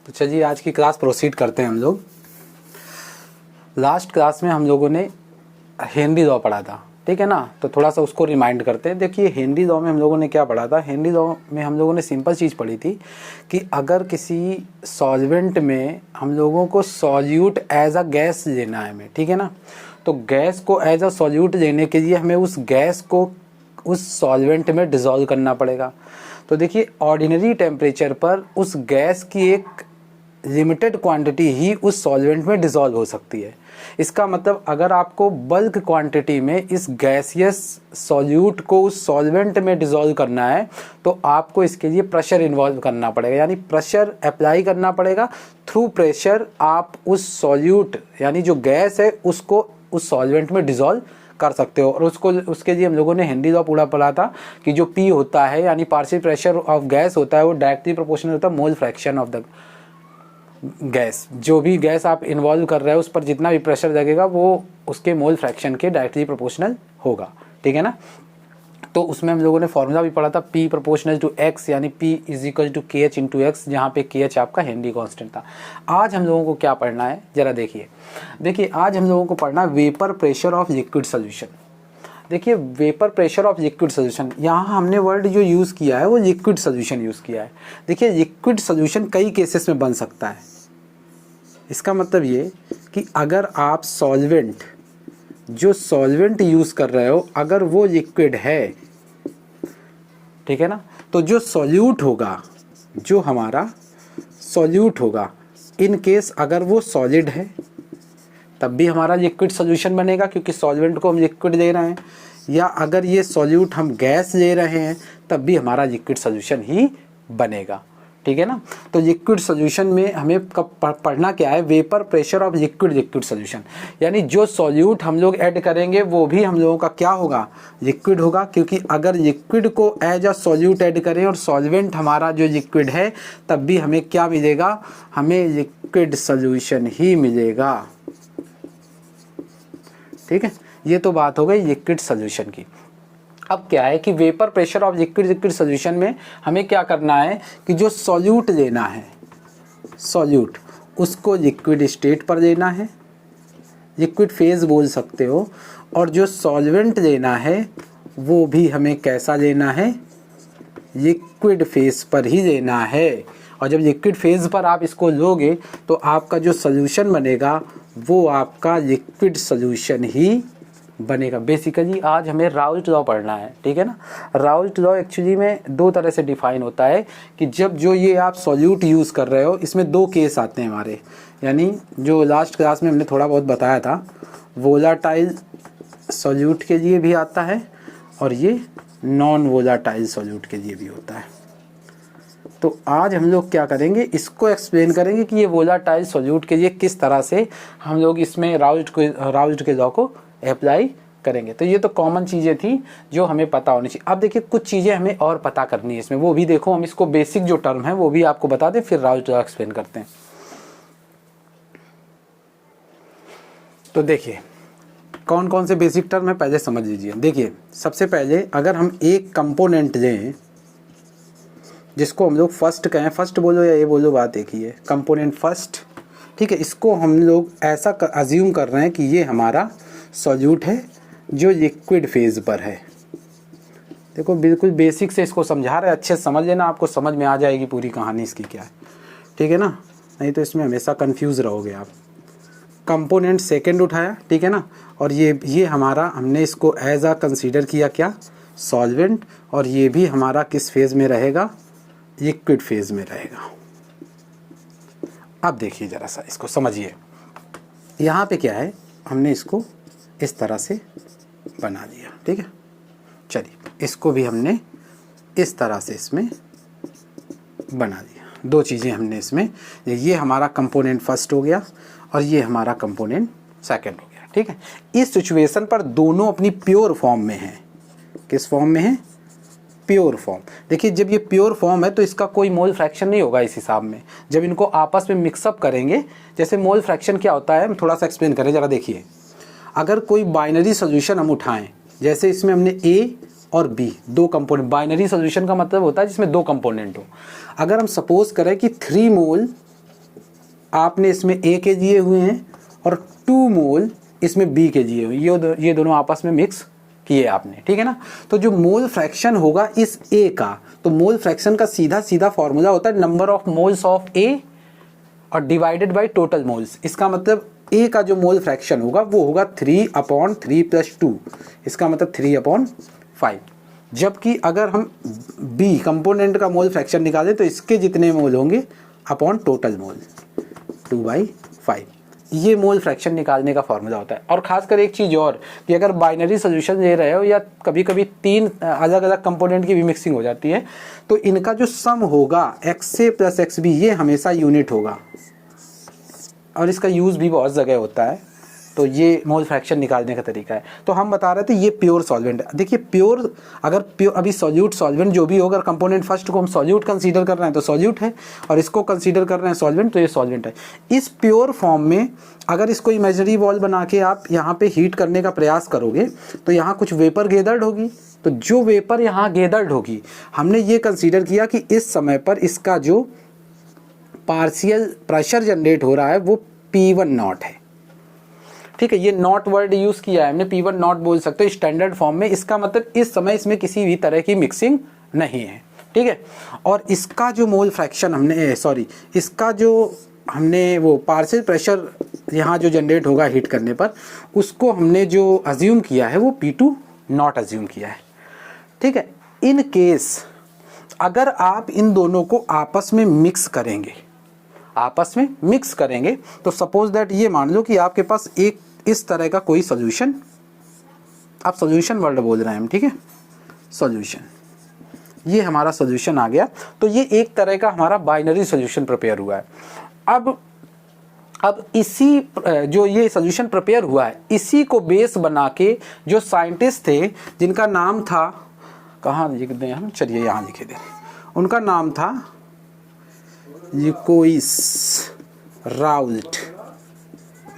तो चलिए आज की क्लास प्रोसीड करते हैं हम लोग। लास्ट क्लास में हम लोगों ने हेनरी लॉ पढ़ा था, ठीक है ना। तो थोड़ा सा उसको रिमाइंड करते हैं। देखिए हेनरी लॉ में हम लोगों ने क्या पढ़ा था। हेनरी लॉ में हम लोगों ने सिंपल चीज़ पढ़ी थी कि अगर किसी सॉल्वेंट में हम लोगों को सॉल्यूट एज अ गैस लेना है हमें, ठीक है ना। तो गैस को एज अ सॉल्यूट लेने के लिए हमें उस गैस को उस सॉल्वेंट में डिज़ोल्व करना पड़ेगा। तो देखिए ऑर्डिनरी टेम्परेचर पर उस गैस की एक लिमिटेड क्वांटिटी ही उस सॉल्वेंट में डिज़ोल्व हो सकती है। इसका मतलब अगर आपको बल्क क्वांटिटी में इस गैसियस सॉल्यूट को उस सॉल्वेंट में डिज़ोल्व करना है तो आपको इसके लिए प्रेशर इन्वॉल्व करना पड़ेगा, यानी प्रेशर अप्लाई करना पड़ेगा। थ्रू प्रेशर आप उस सॉल्यूट यानी जो गैस है उसको उस सॉल्वेंट में डिज़ोल्व कर सकते हो। और उसके लिए हम लोगों ने हेनरी लॉ पूरा पढ़ा था कि जो P होता है यानी पार्शियल प्रेशर ऑफ गैस होता है वो डायरेक्टली प्रोपोर्शनल होता है मोल फ्रैक्शन ऑफ द गैस। जो भी गैस आप इन्वॉल्व कर रहे हो उस पर जितना भी प्रेशर लगेगा वो उसके मोल फ्रैक्शन के डायरेक्टली प्रोपोर्शनल होगा, ठीक है ना। तो उसमें हम लोगों ने फॉर्मूला भी पढ़ा था P प्रोपोर्शनल टू X यानी P is equal to KH into X, जहाँ पे KH आपका हेनरी कांस्टेंट था। आज हम लोगों को क्या पढ़ना है जरा देखिए आज हम लोगों को पढ़ना vapour pressure of liquid solution. देखिए vapour pressure of liquid solution, यहाँ हमने वर्ड जो यूज़ किया है वो लिक्विड सोल्यूशन यूज़ किया है। देखिए लिक्विड सोल्यूशन कई केसेस में बन सकता है। इसका मतलब ये कि अगर आप जो सॉल्वेंट यूज़ कर रहे हो अगर वो लिक्विड है, ठीक है ना, तो जो सॉल्यूट होगा, जो हमारा सॉल्यूट होगा, इन केस अगर वो सॉलिड है तब भी हमारा लिक्विड सॉल्यूशन बनेगा क्योंकि सॉल्वेंट को हम लिक्विड दे रहे हैं, या अगर ये सॉल्यूट हम गैस ले रहे हैं तब भी हमारा लिक्विड सॉल्यूशन ही बनेगा, ठीक है ना। तो लिक्विड सॉल्यूशन में हमें कब पढ़ना क्या है, vapour pressure of liquid solution, यानी जो सॉल्यूट हम लोग ऐड करेंगे वो भी हम लोगों का क्या होगा, लिक्विड होगा। क्योंकि अगर लिक्विड को एज अ सॉल्यूट ऐड करें और सॉल्वेंट हमारा जो लिक्विड है तब भी हमें क्या मिलेगा, हमें लिक्विड सॉल्यूशन ही मिलेगा, ठीक है। ये तो बात हो गई लिक्विड सॉल्यूशन की। अब क्या है कि vapour pressure of liquid solution में हमें क्या करना है कि जो सॉल्यूट लेना है, सॉल्यूट उसको लिक्विड स्टेट पर लेना है, लिक्विड फेज बोल सकते हो, और जो सॉल्वेंट लेना है वो भी हमें कैसा लेना है, लिक्विड फेज पर ही लेना है। और जब लिक्विड फेज पर आप इसको लोगे तो आपका जो सॉल्यूशन बनेगा वो आपका लिक्विड सॉल्यूशन ही बनेगा। बेसिकली आज हमें राउल्ट लॉ पढ़ना है, ठीक है ना। राउल्ट लॉ एक्चुअली में दो तरह से डिफाइन होता है कि जब जो ये आप सॉल्यूट यूज़ कर रहे हो इसमें दो केस आते हैं हमारे, यानी जो लास्ट क्लास में हमने थोड़ा बहुत बताया था, वोलाटाइल सॉल्यूट के लिए भी आता है और ये नॉन वोलाटाइल सॉल्यूट के लिए भी होता है। तो आज हम लोग क्या करेंगे, इसको एक्सप्लेन करेंगे कि ये वोलाटाइल सॉल्यूट के लिए किस तरह से हम लोग इसमें राउल्ट के लॉ को अप्लाई करेंगे। तो ये तो कॉमन चीज़ें थी जो हमें पता होनी चाहिए। अब देखिए कुछ चीज़ें हमें और पता करनी है इसमें, वो भी देखो हम इसको बेसिक जो टर्म है वो भी आपको बता दें फिर राउल्ट लॉ एक्सप्लेन करते हैं। तो देखिए कौन कौन से बेसिक टर्म है पहले समझ लीजिए। देखिए सबसे पहले अगर हम एक कंपोनेंट लें जिसको हम लोग फर्स्ट कहें, फर्स्ट बोलो या ये बोलो बात एक ही है, कंपोनेंट फर्स्ट, ठीक है। इसको हम लोग ऐसा अज्यूम कर रहे हैं कि ये हमारा सॉल्यूट है जो लिक्विड फेज पर है। देखो बिल्कुल बेसिक से इसको समझा रहे हैं, अच्छे से समझ लेना, आपको समझ में आ जाएगी पूरी कहानी इसकी क्या है, ठीक है ना। नहीं तो इसमें हमेशा कंफ्यूज रहोगे आप। कंपोनेंट सेकंड उठाया, ठीक है ना, और ये हमारा हमने इसको एज अ कंसीडर किया क्या, सॉल्वेंट, और ये भी हमारा किस फेज में रहेगा, लिक्विड फेज में रहेगा। अब देखिए ज़रा सा इसको समझिए, यहाँ पे क्या है, हमने इसको इस तरह से बना दिया, ठीक है। चलिए इसको भी हमने इस तरह से इसमें बना दिया। दो चीज़ें हमने इसमें, ये हमारा कंपोनेंट फर्स्ट हो गया और ये हमारा कंपोनेंट सेकंड हो गया, ठीक है। इस सिचुएशन पर दोनों अपनी प्योर फॉर्म में हैं। किस फॉर्म में है, प्योर फॉर्म। देखिए जब ये प्योर फॉर्म है तो इसका कोई मोल फ्रैक्शन नहीं होगा इस हिसाब में। जब इनको आपस में मिक्सअप करेंगे, जैसे मोल फ्रैक्शन क्या होता है हम थोड़ा सा एक्सप्लेन करें ज़रा। देखिए अगर कोई बाइनरी सोल्यूशन हम उठाएं, जैसे इसमें हमने A और B दो कंपोनेंट, बाइनरी सोल्यूशन का मतलब होता है जिसमें दो कंपोनेंट हो। अगर हम सपोज करें कि 3 मोल आपने इसमें A के दिए हुए हैं और 2 मोल इसमें B के दिए हुए, ये दोनों आपस में मिक्स किए आपने, ठीक है ना। तो जो मोल फ्रैक्शन होगा इस A का, तो मोल फ्रैक्शन का सीधा सीधा फॉर्मूला होता है number of moles of A और डिवाइडेड बाय टोटल मोल्स। इसका मतलब A का जो मोल फ्रैक्शन होगा वो होगा 3/3 + 2, इसका मतलब 3/5। जबकि अगर हम B कंपोनेंट का मोल फ्रैक्शन निकालें तो इसके जितने मोल होंगे अपॉन टोटल मोल 2/5। ये मोल फ्रैक्शन निकालने का फॉर्मूला होता है। और खासकर एक चीज़ और कि अगर बाइनरी सोल्यूशन ले रहे हो या कभी कभी 3 अलग अलग कंपोनेंट की भी मिक्सिंग हो जाती है, तो इनका जो सम होगा XA + XB ये हमेशा यूनिट होगा और इसका यूज़ भी बहुत जगह होता है। तो ये मोल फ्रैक्शन निकालने का तरीका है। तो हम बता रहे थे ये प्योर सॉल्वेंट है। देखिए प्योर, अगर प्योर अभी सॉल्यूट सॉल्वेंट जो भी होगा, अगर कंपोनेंट फर्स्ट को हम सॉल्यूट कंसीडर कर रहे हैं तो सॉल्यूट है, और इसको कंसीडर कर रहे हैं सॉल्वेंट तो ये सॉल्वेंट है। इस प्योर फॉर्म में अगर इसको इमेजिनरी वॉल बना के आप यहाँ पे हीट करने का प्रयास करोगे तो यहाँ कुछ वेपर गैदर्ड होगी। तो जो वेपर यहाँ गैदर्ड होगी, हमने ये कंसीडर किया कि इस समय पर इसका जो पार्शियल प्रेशर जनरेट हो रहा है वो P1 नॉट है, ठीक है। ये नॉट वर्ड यूज किया है हमने, P1 नॉट बोल सकते हो स्टैंडर्ड फॉर्म में। इसका मतलब इस समय इसमें किसी भी तरह की मिक्सिंग नहीं है, ठीक है। और इसका जो मोल फ्रैक्शन इसका जो हमने वो पार्शियल प्रेशर यहाँ जो जनरेट होगा हीट करने पर, उसको हमने जो अज्यूम किया है वो P2 नॉट अज्यूम किया है, ठीक है। इन केस अगर आप इन दोनों को आपस में मिक्स करेंगे तो सपोज दैट ये मान लो कि आपके पास एक इस तरह का कोई सॉल्यूशन, आप सॉल्यूशन वर्ड बोल रहे हैं हम, ठीक है, सॉल्यूशन, ये हमारा सॉल्यूशन आ गया। तो ये एक तरह का हमारा बाइनरी सॉल्यूशन प्रिपेयर हुआ है। अब इसी जो ये सॉल्यूशन प्रिपेयर हुआ है, इसी को बेस बना के जो साइंटिस्ट थे जिनका नाम था, कहाँ लिख दें हम, चलिए यहाँ लिखे दें, उनका नाम था जैकोइस राउल्ट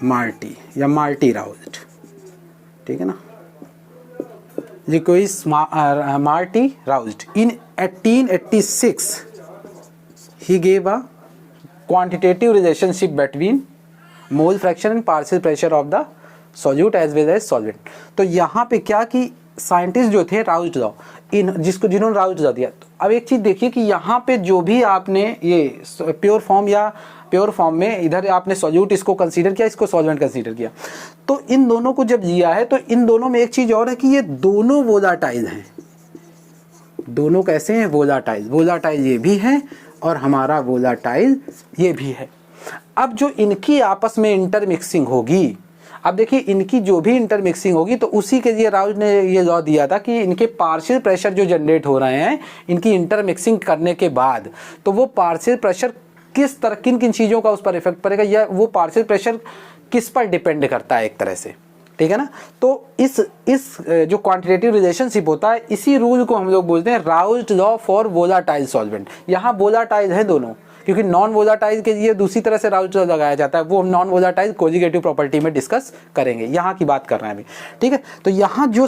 मार्टी या मार्टी राउल्ट, ठीक है ना, जैकोइस मार्टी Raoult. In 1886 he gave a quantitative relationship between mole fraction and partial pressure of the solute as well as solvent। तो यहाँ पे क्या कि साइंटिस्ट जो थे राउल्ट लॉ, जिन्होंने राउल्ट लॉ दिया। तो अब एक चीज़ देखिए कि यहाँ पे जो भी आपने ये प्योर फॉर्म में इधर आपने सॉल्यूट इसको कंसीडर किया, इसको सॉल्वेंट कंसीडर किया, तो इन दोनों को जब लिया है तो इन दोनों में एक चीज़ और है कि ये दोनों वोलाटाइल हैं। दोनों कैसे हैं? वोलाटाइल ये भी है और हमारा वोलाटाइल ये भी है। अब जो इनकी आपस में इंटरमिक्सिंग होगी, अब देखिए इनकी जो भी इंटरमिक्सिंग होगी तो उसी के लिए राउल्ट ने ये लॉ दिया था कि इनके पार्शियल प्रेशर जो जनरेट हो रहे हैं इनकी इंटरमिक्सिंग करने के बाद, तो वो पार्शियल प्रेशर किस तरह किन चीज़ों का उस पर इफेक्ट पड़ेगा, या वो पार्शियल प्रेशर किस पर डिपेंड करता है एक तरह से, ठीक है ना। तो इस जो क्वांटिटेटिव रिलेशनशिप होता है, इसी रूल को हम लोग बोलते हैं Raoult law for volatile solvent. यहाँ वोलाटाइल है दोनों, क्योंकि नॉन वोलाटाइल के लिए दूसरी तरह से राउल्ट लॉ लगाया जाता है, वो हम नॉन वोलाटाइल कोंजुगेटिव प्रॉपर्टी में डिस्कस करेंगे, यहाँ की बात कर रहे हैं अभी, ठीक है। तो यहाँ जो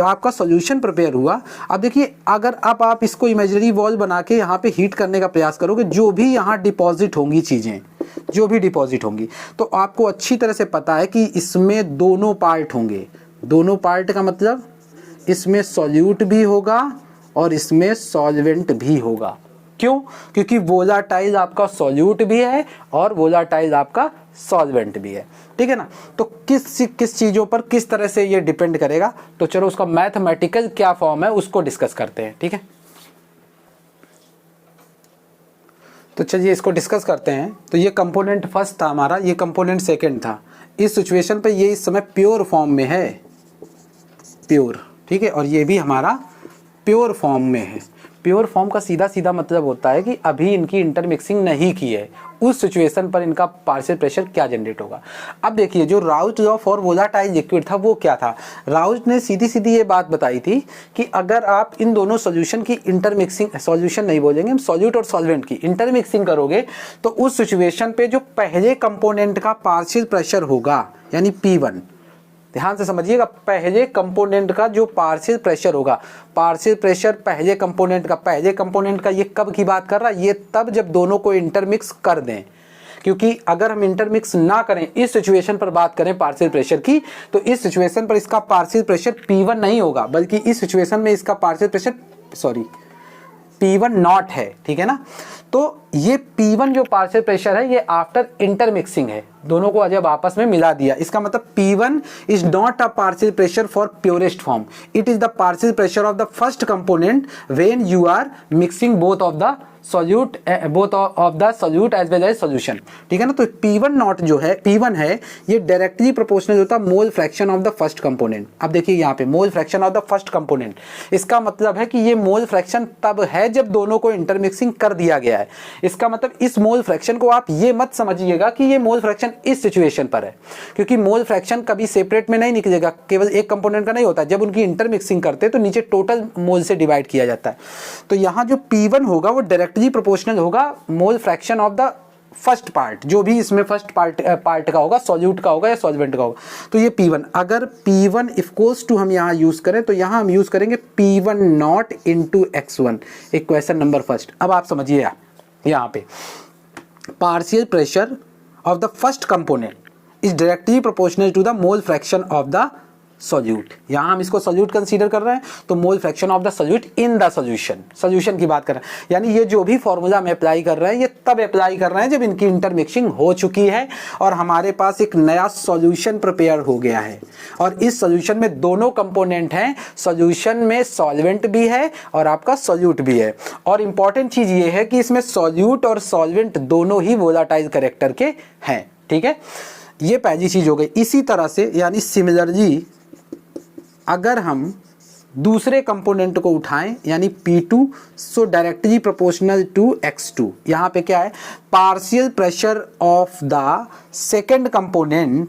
आपका सॉल्यूशन प्रिपेयर हुआ, अब देखिए अगर आप इसको इमेजिनरी वॉल बना के यहाँ पे हीट करने का प्रयास करोगे, जो भी यहाँ डिपॉजिट होंगी चीज़ें, जो भी डिपॉजिट होंगी, तो आपको अच्छी तरह से पता है कि इसमें दोनों पार्ट होंगे। दोनों पार्ट का मतलब इसमें सॉल्यूट भी होगा और इसमें सॉल्वेंट भी होगा। क्यों? क्योंकि वोलाटाइल आपका सॉल्यूट भी है और वोलाटाइल आपका सॉल्वेंट भी है, ठीक है ना। तो किस चीज़ों पर किस तरह से ये डिपेंड करेगा, तो चलो उसका मैथमेटिकल क्या फॉर्म है उसको डिस्कस करते हैं, ठीक है। तो चलिए इसको डिस्कस करते हैं। तो ये कंपोनेंट फर्स्ट था हमारा, ये कंपोनेंट सेकंड था। इस सिचुएशन पे ये इस समय प्योर फॉर्म में है, प्योर, ठीक है, और ये भी हमारा प्योर फॉर्म में है। प्योर फॉर्म का सीधा सीधा मतलब होता है कि अभी इनकी इंटरमिक्सिंग नहीं की है, उस सिचुएशन पर इनका पार्शियल प्रेशर क्या जनरेट होगा। अब देखिए जो Raoult law for volatile liquid था वो क्या था। राउल्ट ने सीधी सीधी ये बात बताई थी कि अगर आप इन दोनों सॉल्यूशन की इंटरमिक्सिंग, सॉल्यूशन नहीं बोलेंगे हम, सॉल्यूट और सॉल्वेंट की इंटरमिक्सिंग करोगे तो उस सिचुएशन पे जो पहले कंपोनेंट का पार्शियल प्रेशर होगा यानी P1, ध्यान से समझिएगा, पहले कंपोनेंट का जो पार्शियल प्रेशर होगा, पार्शियल प्रेशर पहले कंपोनेंट का ये कब की बात कर रहा है, ये तब जब दोनों को इंटरमिक्स कर दें। क्योंकि अगर हम इंटरमिक्स ना करें, इस सिचुएशन पर बात करें पार्शियल प्रेशर की, तो इस सिचुएशन पर इसका पार्शियल प्रेशर P1 नहीं होगा, बल्कि इस सिचुएशन में इसका पार्शियल प्रेशर P1 नॉट है, ठीक है ना। तो ये P1 जो पार्शियल प्रेशर है ये आफ्टर इंटरमिक्सिंग है, दोनों को जब आपस में मिला दिया, इसका मतलब P1 is not a partial pressure for purest form, it is the partial pressure of the first component when you are mixing both of the solute as well as solution, ठीक है ना। तो P1 नॉट जो है, P1 है, ये directly proportional होता है मोल fraction of the first component. अब देखिए यहाँ पे मोल fraction of the first component, इसका मतलब है कि ये मोल फ्रैक्शन तब है जब दोनों को इंटरमिक्सिंग कर दिया गया है। इसका मतलब इस मोल फ्रैक्शन को आप ये मत समझिएगा कि ये मोल फ्रैक्शन इस सिचुएशन पर है, क्योंकि मोल फ्रैक्शन कभी सेपरेट में नहीं निकलेगा, केवल एक कंपोनेंट का नहीं होता। जब उनकी इंटरमिक्सिंग करते हैं तो नीचे टोटल मोल से डिवाइड किया जाता है। तो यहाँ जो P1 होगा वो डायरेक्टली प्रोपोर्शनल होगा मोल fraction of the first part, जो भी इसमें फर्स्ट पार्ट का होगा, सॉल्यूट का होगा या सॉल्वेंट का होगा। तो ये P1, अगर P1 इक्वल्स टू हम यहाँ यूज करें तो यहाँ हम यूज करेंगे P1 not into x1, equation number first. अब आप समझिए यहाँ पे partial pressure of the first component is directly proportional to the mole fraction of the solute। यहाँ हम इसको solute कंसीडर कर रहे हैं, तो mole fraction of the solute in the solution की बात कर रहे हैं। यानी ये जो भी फॉर्मूला हम अप्लाई कर रहे हैं ये तब अप्लाई कर रहे हैं जब इनकी इंटरमिक्सिंग हो चुकी है और हमारे पास एक नया सॉल्यूशन प्रिपेयर हो गया है, और इस सॉल्यूशन में दोनों कंपोनेंट हैं, सॉल्यूशन में सॉल्वेंट भी है और आपका सॉल्यूट भी है। और इंपॉर्टेंट चीज ये है कि इसमें सॉल्यूट और सॉल्वेंट दोनों ही वोलाटाइल कैरेक्टर के हैं, ठीक है। ये पहली चीज हो गई। इसी तरह से यानी सिमिलरली अगर हम दूसरे कंपोनेंट को उठाएं यानी P2, so directly proportional to x2, यहाँ पे क्या है, partial pressure of the second component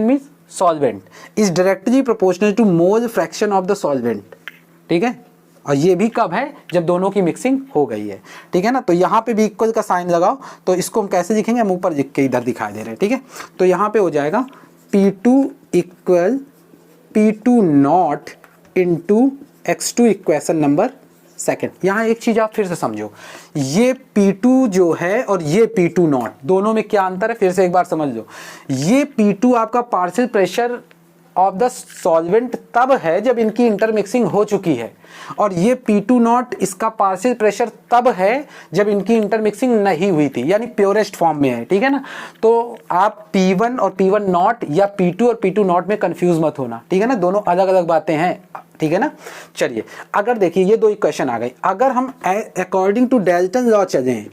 means solvent is directly proportional to mole fraction of the solvent, ठीक है। और ये भी कब है, जब दोनों की मिक्सिंग हो गई है, ठीक है ना। तो यहाँ पे भी इक्वल का साइन लगाओ, तो इसको हम कैसे लिखेंगे, हम ऊपर लिख के इधर दिखाई दे रहे हैं, ठीक है। तो यहाँ पे हो जाएगा P2 equal P2 not into x2, equation number second. यहाँ एक चीज आप फिर से समझो, ये P2 जो है और ये P2 नॉट, दोनों में क्या अंतर है फिर से एक बार समझ लो। ये P2 आपका partial pressure of the solvent तब है जब इनकी इंटरमिक्सिंग हो चुकी है, और ये P2 नॉट इसका पार्शियल प्रेशर तब है जब इनकी इंटरमिक्सिंग नहीं हुई थी, यानी प्योरेस्ट फॉर्म में है, ठीक है ना। तो आप P1 और P1 नॉट या P2 और P2 नॉट में कंफ्यूज मत होना, ठीक है ना, दोनों अलग अलग बातें हैं, ठीक है ना। चलिए अगर देखिए ये दो इक्वेशन आ गई, अगर हम अकॉर्डिंग टू डेल्टन लॉ चलें,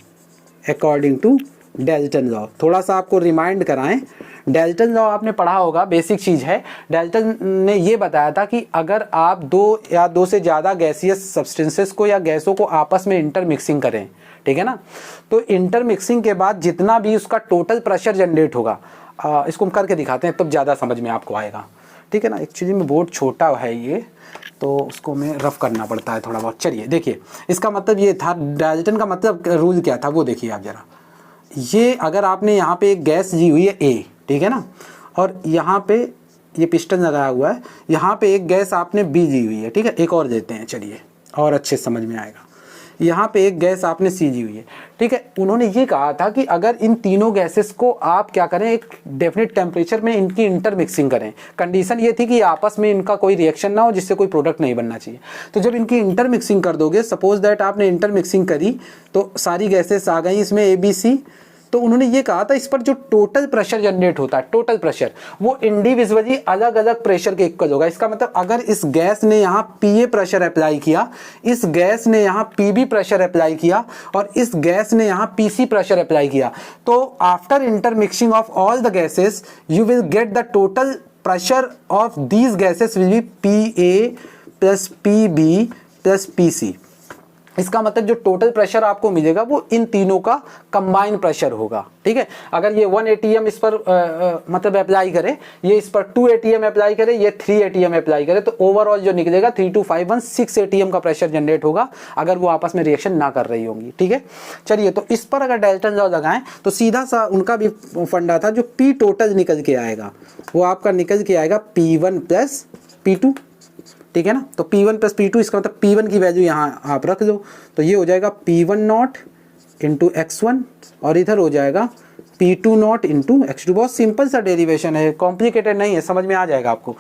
अकॉर्डिंग टू डेल्टन लॉ, थोड़ा सा आपको रिमाइंड कराएं, डेल्टन लॉ आपने पढ़ा होगा, बेसिक चीज है। डेल्टन ने ये बताया था कि अगर आप दो या दो से ज्यादा गैसियस सब्सटेंसेस को या गैसों को आपस में इंटरमिक्सिंग करें, ठीक है ना, तो इंटरमिक्सिंग के बाद जितना भी उसका टोटल प्रेशर जनरेट होगा, इसको हम करके दिखाते हैं तब ज्यादा समझ में आपको आएगा, ठीक है ना। एक्चुअली में बोर्ड छोटा है ये, तो उसको हमें रफ करना पड़ता है थोड़ा बहुत। चलिए देखिए, इसका मतलब ये था, डेल्टन का मतलब रूल क्या था वो देखिए आप जरा। ये अगर आपने यहाँ पे एक गैस दी हुई है A, ठीक है ना, और यहाँ पे ये पिस्टन लगाया हुआ है, यहाँ पे एक गैस आपने B दी हुई है, ठीक है। एक और देते हैं, चलिए और अच्छे समझ में आएगा। यहाँ पे एक गैस आपने C दी हुई है, ठीक है। उन्होंने ये कहा था कि अगर इन तीनों गैसेस को आप क्या करें, एक डेफिनेट टेम्परेचर में इनकी इंटरमिक्सिंग करें। कंडीशन ये थी कि आपस में इनका कोई रिएक्शन ना हो जिससे कोई प्रोडक्ट नहीं बनना चाहिए। तो जब इनकी इंटरमिक्सिंग कर दोगे, सपोज दैट आपने इंटरमिक्सिंग करी तो सारी गैसेस आ गई इसमें ABC, तो उन्होंने ये कहा था इस पर जो टोटल प्रेशर जनरेट होता है, टोटल प्रेशर, वो इंडिविजुअली अलग अलग प्रेशर के इक्वल होगा। इसका मतलब अगर इस गैस ने यहाँ PA प्रेशर अप्लाई किया, इस गैस ने यहाँ PB प्रेशर अप्लाई किया और इस गैस ने यहाँ PC प्रेशर अप्लाई किया, तो after intermixing of all the gases you will get the total pressure of these gases will be PA plus PB plus PC। इसका मतलब जो टोटल प्रेशर आपको मिलेगा वो इन तीनों का कंबाइन प्रेशर होगा, ठीक है। अगर ये 1 ATM इस पर मतलब अप्लाई करे, ये इस पर 2 ATM अप्लाई करे, ये 3 ATM अप्लाई करे, तो ओवरऑल जो निकलेगा 3251 6 ATM का प्रेशर जनरेट होगा अगर वो आपस में रिएक्शन ना कर रही होंगी, ठीक है। चलिए, तो इस पर अगर डेल्टन लॉ लगाएं तो सीधा सा उनका भी फंडा था, जो P टोटल निकल के आएगा वो आपका निकल के आएगा P1 प्लस P2, ठीक है ना। तो P1 प्लस P2, इसका मतलब P1 की वैल्यू यहाँ आप रख दो, तो ये हो जाएगा P1 नॉट इंटू x1 और इधर हो जाएगा P2 नॉट इंटू x2। बहुत सिंपल सा डेरिवेशन है, कॉम्प्लिकेटेड नहीं है, समझ में आ जाएगा आपको,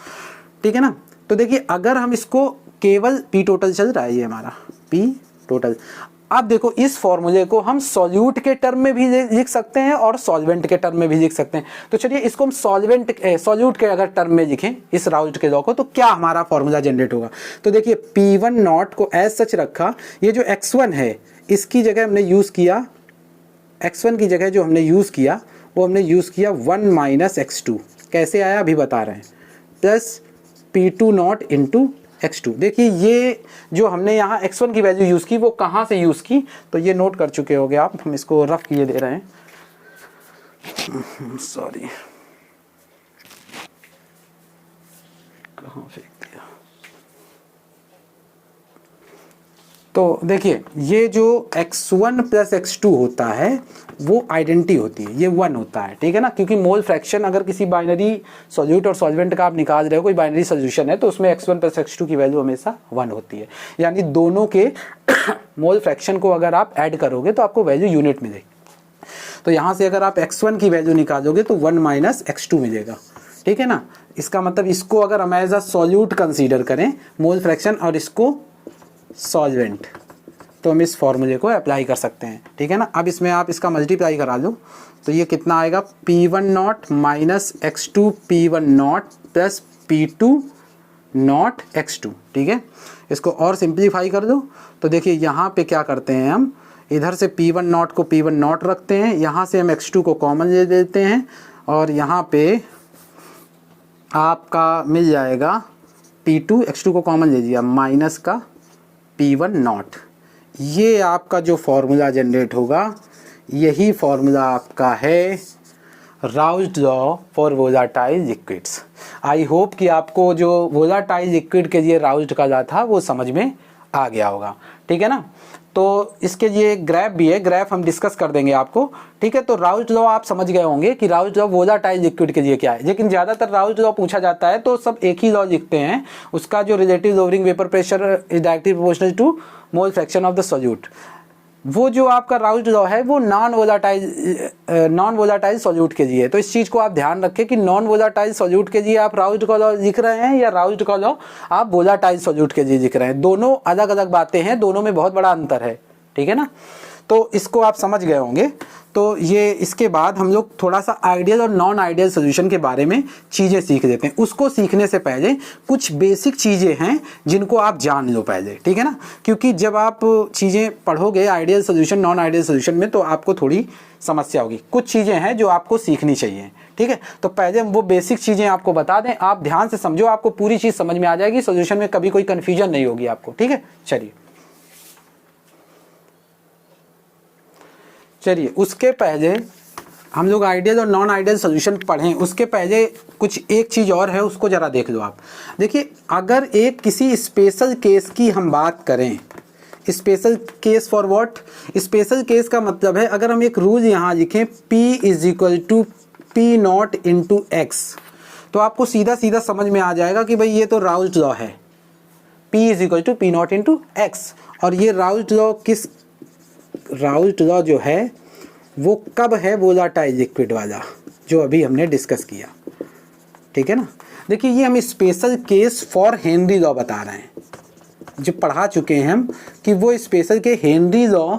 ठीक है ना। तो देखिए अगर हम इसको केवल P टोटल चल रहा है ये हमारा P टोटल। अब देखो इस फॉर्मूले को हम सॉल्यूट के टर्म में भी लिख सकते हैं और सॉल्वेंट के टर्म में भी लिख सकते हैं। तो चलिए इसको हम सॉल्यूट के अगर टर्म में लिखें इस राउल्ट के लॉ को, तो क्या हमारा फॉर्मूला जनरेट होगा। तो देखिए P1 नॉट को एज सच रखा, ये जो x1 है इसकी जगह हमने यूज किया, x1 की जगह जो हमने यूज किया वो हमने यूज किया 1 माइनस x2। कैसे आया अभी बता रहे हैं, plus P2 not into x2। देखिए ये जो हमने यहाँ x1 की वैल्यू यूज़ की वो कहाँ से यूज़ की, तो ये नोट कर चुके होगे आप, हम इसको रफ किए दे रहे हैं, सॉरी कहाँ फेंक दिया। तो देखिए ये जो x1 प्लस x2 होता है वो आइडेंटिटी होती है, ये 1 होता है, ठीक है ना। क्योंकि मोल फ्रैक्शन अगर किसी बाइनरी सॉल्यूट और सॉल्वेंट का आप निकाल रहे हो, कोई बाइनरी सोल्यूशन है, तो उसमें x1 प्लस x2 की वैल्यू हमेशा 1 होती है। यानी दोनों के मोल फ्रैक्शन को अगर आप ऐड करोगे तो आपको वैल्यू यूनिट मिलेगी। तो यहाँ से अगर आप x1 की वैल्यू निकालोगे तो 1 माइनस x2 मिलेगा, ठीक है ना। इसका मतलब इसको अगर हम एज अ सॉल्यूट कंसीडर करें मोल फ्रैक्शन और इसको सॉल्वेंट, तो हम इस फॉर्मूले को अप्लाई कर सकते हैं, ठीक है ना। अब इसमें आप इसका मल्टीप्लाई करा लो तो ये कितना आएगा, P1 not minus x2 P1 not plus P2 not x2, ठीक है। इसको और सिंप्लीफाई कर दो तो देखिए यहाँ पे क्या करते हैं हम, इधर से P1 नॉट को P1 नॉट रखते हैं, यहाँ से हम x2 को कॉमन ले लेते हैं और यहाँ पे आपका मिल जाएगा P2, x2 को कॉमन ले लिया, माइनस का P1 नॉट। ये आपका जो फॉर्मूला जनरेट होगा यही फॉर्मूला आपका है Raoult law for volatile liquids. I hope कि आपको जो वोलाटाइल लिक्विड के लिए राउल्ट का लॉ था वो समझ में आ गया होगा, ठीक है ना। तो इसके लिए ग्राफ भी है, ग्राफ हम डिस्कस कर देंगे आपको, ठीक है। तो राउल्ट लॉ आप समझ गए होंगे कि राउल्ट लॉ वोलाटाइल लिक्विड के लिए क्या है, लेकिन ज़्यादातर राउल्ट लॉ पूछा जाता है तो सब एक ही लॉ लिखते हैं, उसका जो relative lowering vapour pressure is directly proportional to mole fraction of the solute. वो जो आपका राउल्ट लॉ है वो नॉन वोलाटाइल सॉल्यूट के लिए है। तो इस चीज़ को आप ध्यान रखें कि नॉन वोलाटाइल सॉल्यूट के लिए आप राउल्ट का लॉ लिख रहे हैं या राउल्ट का लॉ आप वोलाटाइल सॉल्यूट के लिए लिख रहे हैं, दोनों अलग अलग बातें हैं, दोनों में बहुत बड़ा अंतर है, ठीक है ना। तो इसको आप समझ गए होंगे। तो ये इसके बाद हम लोग थोड़ा सा आइडियल और नॉन आइडियल सोल्यूशन के बारे में चीज़ें सीख लेते हैं। उसको सीखने से पहले कुछ बेसिक चीज़ें हैं जिनको आप जान लो पहले, ठीक है ना। क्योंकि जब आप चीज़ें पढ़ोगे ideal solution non ideal solution में तो आपको थोड़ी समस्या होगी। कुछ चीज़ें हैं जो आपको सीखनी चाहिए, ठीक है। तो पहले हम वो बेसिक चीज़ें आपको बता दें, आप ध्यान से समझो, आपको पूरी चीज़ समझ में आ जाएगी, सोल्यूशन में कभी कोई कन्फ्यूजन नहीं होगी आपको, ठीक है। चलिए उसके पहले हम लोग आइडियल और नॉन आइडियल सोल्यूशन पढ़ें, उसके पहले कुछ एक चीज़ और है, उसको ज़रा देख लो आप। देखिए अगर एक किसी स्पेशल केस की हम बात करें, special case for what, special case का मतलब है अगर हम एक रूल यहाँ लिखें P is equal to P nought into X, तो आपको सीधा सीधा समझ में आ जाएगा कि भाई ये तो राउल्ट लॉ है, P is equal to P nought into X. और ये राउल्ट लॉ जो है वो कब है, वोलाटाइल लिक्विड वाला जो अभी हमने डिस्कस किया, ठीक है ना। देखिए ये हम special case for Henry law बता रहे हैं, जो पढ़ा चुके हैं हम कि वो स्पेशल के हेनरी लॉ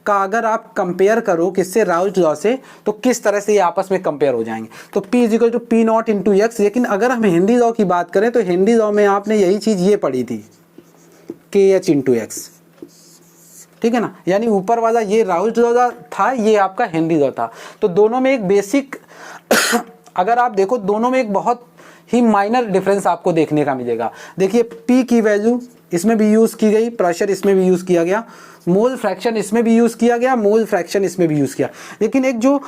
का अगर आप कंपेयर करो किससे, राउल्ट लॉ से, तो किस तरह से ये आपस में कंपेयर हो जाएंगे। तो P is equal to P nought into X. लेकिन अगर हम हेनरी लॉ की बात करें तो हेनरी लॉ में आपने यही चीज़ ये पढ़ी थी KH इंटू एक्स, ठीक है ना। यानी ऊपर वाला ये राउल्ट लॉ था, ये आपका हेनरी लॉ था। तो दोनों में एक बेसिक अगर आप देखो दोनों में एक बहुत ही माइनर डिफरेंस आपको देखने का मिलेगा। देखिए P की वैल्यू इसमें भी यूज़ की गई, प्रेशर इसमें भी यूज़ किया गया, मोल फ्रैक्शन इसमें भी यूज़ किया गया, मोल फ्रैक्शन इसमें भी यूज़ किया। लेकिन एक जो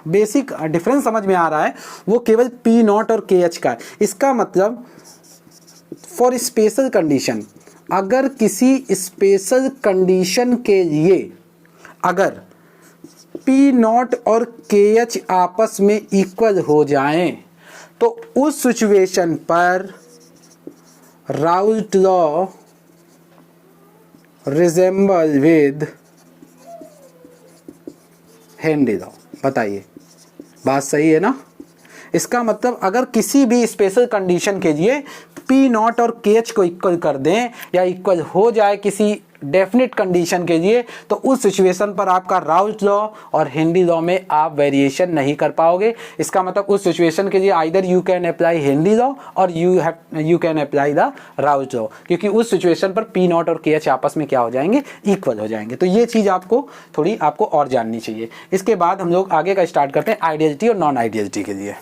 बेसिक डिफरेंस समझ में आ रहा है वो केवल P नॉट और KH का। इसका मतलब फॉर स्पेशल कंडीशन, अगर किसी स्पेशल कंडीशन के लिए अगर P नॉट और KH आपस में इक्वल हो जाएं तो उस सिचुएशन पर Raoult law resemble with Henry दो। बताइए बात सही है ना? इसका मतलब अगर किसी भी स्पेशल कंडीशन के लिए पी नॉट और के एच को इक्वल कर दें या इक्वल हो जाए किसी डेफिनेट कंडीशन के लिए, तो उस सिचुएशन पर आपका राउल्ट लॉ और हेनरी लॉ में आप वेरिएशन नहीं कर पाओगे। इसका मतलब उस सिचुएशन के लिए either you can apply Henry law और you can apply the Raoult law, क्योंकि उस सिचुएशन पर पी नॉट और के एच आपस में क्या हो जाएंगे, इक्वल हो जाएंगे। तो ये चीज़ आपको और जाननी चाहिए। इसके बाद हम लोग आगे का स्टार्ट करते हैं आइडियलिटी और नॉन आइडियलिटी के लिए।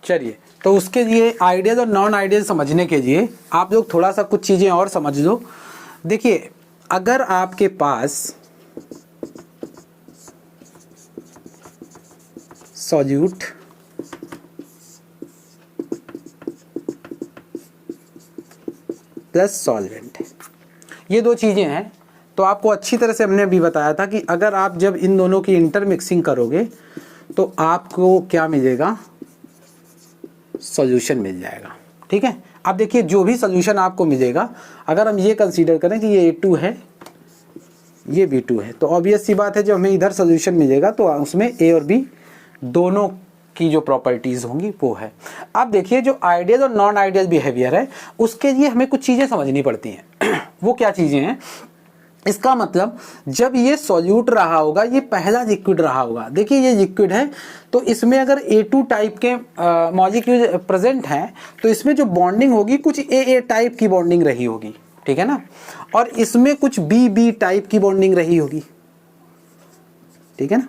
चलिए, तो उसके लिए आइडियल और नॉन आइडियल समझने के लिए आप लोग थोड़ा सा कुछ चीज़ें और समझ लो। देखिए, अगर आपके पास सॉल्यूट प्लस सॉल्वेंट, ये दो चीज़ें हैं, तो आपको अच्छी तरह से हमने भी बताया था कि अगर आप जब इन दोनों की इंटरमिक्सिंग करोगे तो आपको क्या मिलेगा, सॉल्यूशन मिल जाएगा। ठीक है, अब देखिए जो भी सॉल्यूशन आपको मिलेगा, अगर हम ये कंसीडर करें कि ये A2 है, ये B2 है, तो ऑब्वियस सी बात है जब हमें इधर सॉल्यूशन मिलेगा तो उसमें A और B दोनों की जो प्रॉपर्टीज होंगी वो है। अब देखिए जो आइडियल और नॉन आइडियल बिहेवियर है उसके लिए हमें कुछ चीज़ें समझनी पड़ती हैं। वो क्या चीज़ें हैं? इसका मतलब जब ये सॉल्यूट रहा होगा, ये पहला लिक्विड रहा होगा, देखिए ये लिक्विड है, तो इसमें अगर A2 टाइप के मॉलिक्यूल प्रेजेंट हैं तो इसमें जो बॉन्डिंग होगी कुछ AA टाइप की बॉन्डिंग रही होगी, ठीक है ना, और इसमें कुछ BB टाइप की बॉन्डिंग रही होगी, ठीक है ना।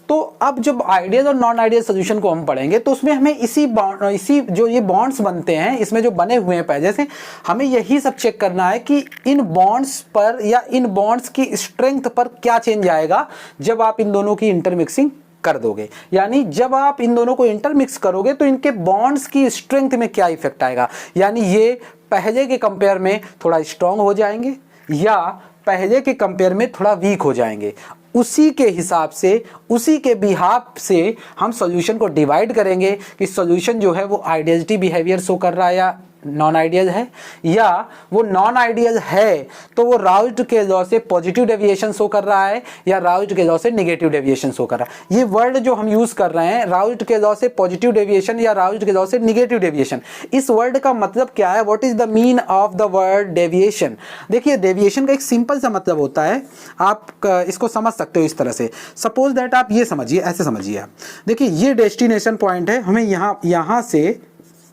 तो अब जब आइडियल और नॉन आइडियल सोल्यूशन को हम पढ़ेंगे तो उसमें हमें इसी जो ये बॉन्ड्स बनते हैं, इसमें जो बने हुए हैं पहले से, हमें यही सब चेक करना है कि इन बॉन्ड्स पर या इन बॉन्ड्स की स्ट्रेंथ पर क्या चेंज आएगा जब आप इन दोनों की इंटरमिक्सिंग कर दोगे। यानी जब आप इन दोनों को इंटरमिक्स करोगे तो इनके बॉन्ड्स की स्ट्रेंथ में क्या इफेक्ट आएगा, यानी ये पहले के कंपेयर में थोड़ा स्ट्रांग हो जाएंगे या पहले के कंपेयर में थोड़ा वीक हो जाएंगे। उसी के हिसाब से, उसी के बिहाफ से हम सॉल्यूशन को डिवाइड करेंगे कि सॉल्यूशन जो है वो आइडियलिटी बिहेवियर शो कर रहा है या नॉन आइडियल है, या वो नॉन आइडियल है तो वो राउल्ट के लॉ से पॉजिटिव डेविएशन शो कर रहा है या राउल्ट के लॉ से नेगेटिव डेविएशन शो कर रहा है। ये वर्ड जो हम यूज कर रहे हैं, राउल्ट के लॉ से पॉजिटिव डेविएशन या राउल्ट के लॉ से नेगेटिव डेविएशन, इस वर्ड का मतलब क्या है? What is the mean of the word deviation? देखिए, डेविएशन का एक सिंपल सा मतलब होता है, आप इसको समझ सकते हो इस तरह से। सपोज दैट आप ये समझिए, ऐसे समझिए आप, देखिए ये डेस्टिनेशन पॉइंट है, हमें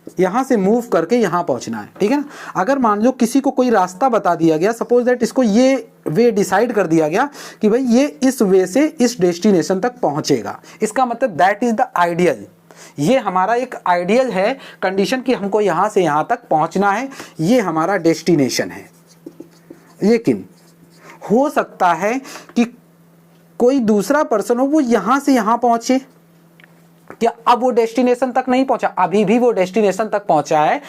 यहाँ से मूव करके यहाँ पहुँचना है, ठीक है ना। अगर मान लो किसी को कोई रास्ता बता दिया गया, सपोज दैट इसको ये वे डिसाइड कर दिया गया कि भाई ये इस वे से इस डेस्टिनेशन तक पहुँचेगा, इसका मतलब दैट इज द आइडियल। ये हमारा एक आइडियल है कंडीशन कि हमको यहाँ से यहाँ तक पहुँचना है, ये हमारा डेस्टिनेशन है। लेकिन हो सकता है कि कोई दूसरा पर्सन हो, वो यहाँ से यहाँ पहुँचे, क्या अब वो डेस्टिनेशन तक नहीं पहुंचा? अभी भी वो डेस्टिनेशन तक पहुंचा है,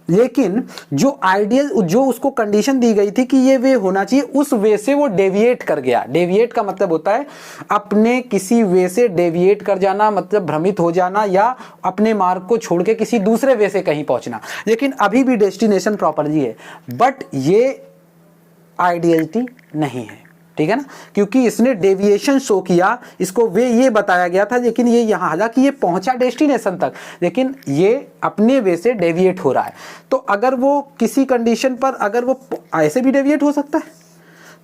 लेकिन जो आइडियल, जो उसको कंडीशन दी गई थी कि ये वे होना चाहिए, उस वे से वो डेविएट कर गया। डेविएट का मतलब होता है अपने किसी वे से डेविएट कर जाना, मतलब भ्रमित हो जाना या अपने मार्ग को छोड़ के किसी दूसरे वे से कहीं पहुंचना। लेकिन अभी भी डेस्टिनेशन प्रॉपरली है, बट ये आइडियलिटी नहीं है, ठीक है ना, क्योंकि इसने डेविएशन शो किया, इसको वे ये बताया गया था, लेकिन ये यहाँ, हालांकि ये पहुंचा डेस्टिनेशन तक, लेकिन ये अपने वे से डेविएट हो रहा है। तो अगर वो किसी कंडीशन पर, अगर वो ऐसे भी डेविएट हो सकता है,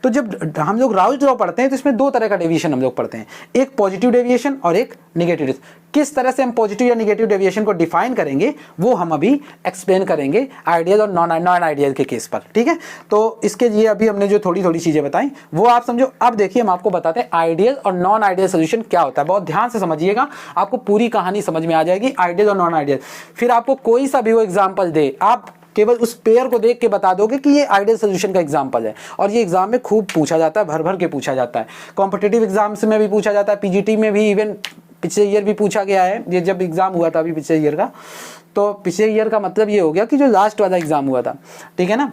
तो जब हम लोग राउल्ट लॉ पढ़ते हैं तो इसमें दो तरह का डेविएशन हम लोग पढ़ते हैं, एक पॉजिटिव डेविएशन और एक नेगेटिव डेविएशन। किस तरह से हम पॉजिटिव या नेगेटिव डेविएशन को डिफाइन करेंगे वो हम अभी एक्सप्लेन करेंगे आइडियल और नॉन आइडियल के केस पर, ठीक है। तो इसके लिए अभी हमने जो थोड़ी चीजें बताई वो आप समझो। अब देखिए हम आपको बताते हैं आइडियल और नॉन आइडियल सोल्यूशन क्या होता है। बहुत ध्यान से समझिएगा, आपको पूरी कहानी समझ में आ जाएगी आइडियल और नॉन आइडियल। फिर आपको कोई सा भी वो एग्जाम्पल दे, आप केवल उस पेयर को देख के बता दोगे कि ये आइडियल सोल्यूशन का एग्जांपल है। और ये एग्जाम में खूब पूछा जाता है, भर भर के पूछा जाता है, कॉम्पिटिटिव एग्जाम्स में भी पूछा जाता है, पीजीटी में भी, इवन पिछले ईयर भी पूछा गया है। ये जब एग्जाम हुआ था अभी पिछले ईयर का, तो पिछले ईयर का मतलब ये हो गया कि जो लास्ट वाला एग्जाम हुआ था, ठीक है ना,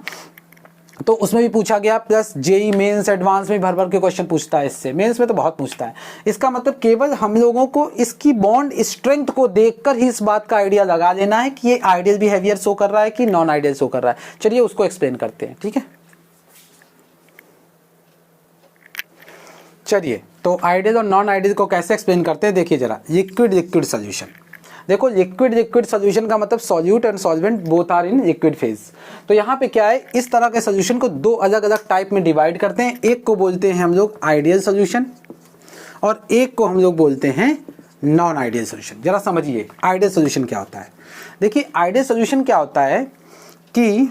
तो उसमें भी पूछा गया। प्लस जेई मेंस एडवांस में भर भर के क्वेश्चन पूछता है, इससे मेंस में तो बहुत पूछता है। इसका मतलब केवल हम लोगों को इसकी बॉन्ड स्ट्रेंथ को देखकर ही इस बात का आइडिया लगा लेना है कि ये आइडियल बिहेवियर शो कर रहा है कि नॉन आइडियल शो कर रहा है। चलिए उसको एक्सप्लेन करते हैं, ठीक है। चलिए तो आइडियल और नॉन आइडियल को कैसे एक्सप्लेन करते हैं, देखिए जरा। लिक्विड लिक्विड सोल्यूशन, देखो लिक्विड लिक्विड सोल्यूशन का मतलब solute and solvent both are in liquid phase. तो यहाँ पे क्या है, इस तरह के सोल्यूशन को दो अलग अलग टाइप में डिवाइड करते हैं। एक को बोलते हैं हम लोग आइडियल सोल्यूशन और एक को हम लोग बोलते हैं नॉन आइडियल सोल्यूशन। जरा समझिए आइडियल सोल्यूशन क्या होता है। देखिए आइडियल सोल्यूशन क्या होता है कि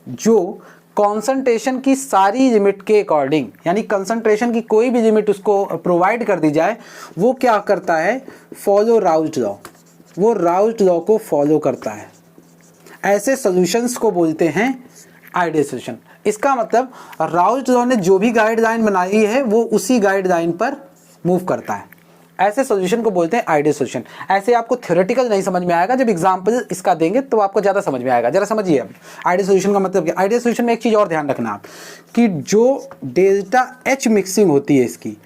जो कॉन्सेंट्रेशन की सारी लिमिट के अकॉर्डिंग, यानी कंसंट्रेशन की कोई भी लिमिट उसको प्रोवाइड कर दी जाए, वो क्या करता है, फॉलो राउल्ट लॉ, वो राउल्ट लॉ को फॉलो करता है। ऐसे सॉल्यूशंस को बोलते हैं आइडियल सोल्यूशन। इसका मतलब राउल्ट लॉ ने जो भी गाइडलाइन बनाई है वो उसी गाइडलाइन पर मूव करता है। ऐसे सॉल्यूशन को बोलते हैं आइडियल सोल्यूशन। ऐसे आपको थ्योरेटिकल नहीं समझ में आएगा, जब एग्जांपल इसका देंगे तो आपको ज़्यादा समझ में आएगा। जरा समझिए अब आइडियल सोल्यूशन का मतलब क्या। आइडियल सोल्यूशन में एक चीज़ और ध्यान रखना आप कि जो डेल्टा एच मिक्सिंग होती है इसकी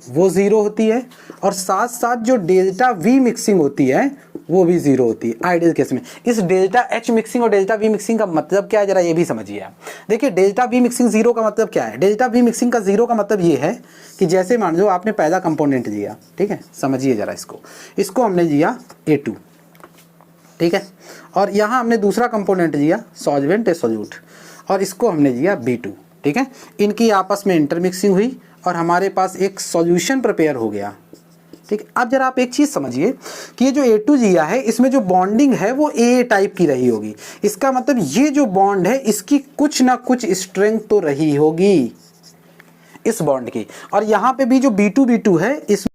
वो ज़ीरो होती है और साथ साथ जो डेल्टा वी मिक्सिंग होती है वो भी ज़ीरो होती है आइडियल केस में। इस डेल्टा एच मिक्सिंग और डेल्टा वी मिक्सिंग का मतलब क्या है, जरा ये भी समझिए आप। देखिए डेल्टा वी मिक्सिंग जीरो का मतलब क्या है, डेल्टा वी मिक्सिंग का जीरो का मतलब ये है कि जैसे मान लो आपने पहला कंपोनेंट लिया, ठीक है, समझिए जरा इसको हमने लिया A2, ठीक है, और यहाँ हमने दूसरा कंपोनेंट लिया सॉल्वेंट सोल्यूट और इसको हमने लिया B2, ठीक है। इनकी आपस में इंटरमिक्सिंग हुई और हमारे पास एक सॉल्यूशन प्रिपेयर हो गया, ठीक है। अब जरा आप एक चीज़ समझिए कि ये जो A2 लिया है इसमें जो बॉन्डिंग है वो AA टाइप की रही होगी। इसका मतलब ये जो बॉन्ड है इसकी कुछ ना कुछ स्ट्रेंथ तो रही होगी इस बॉन्ड की। और यहाँ पे भी जो B2 है इस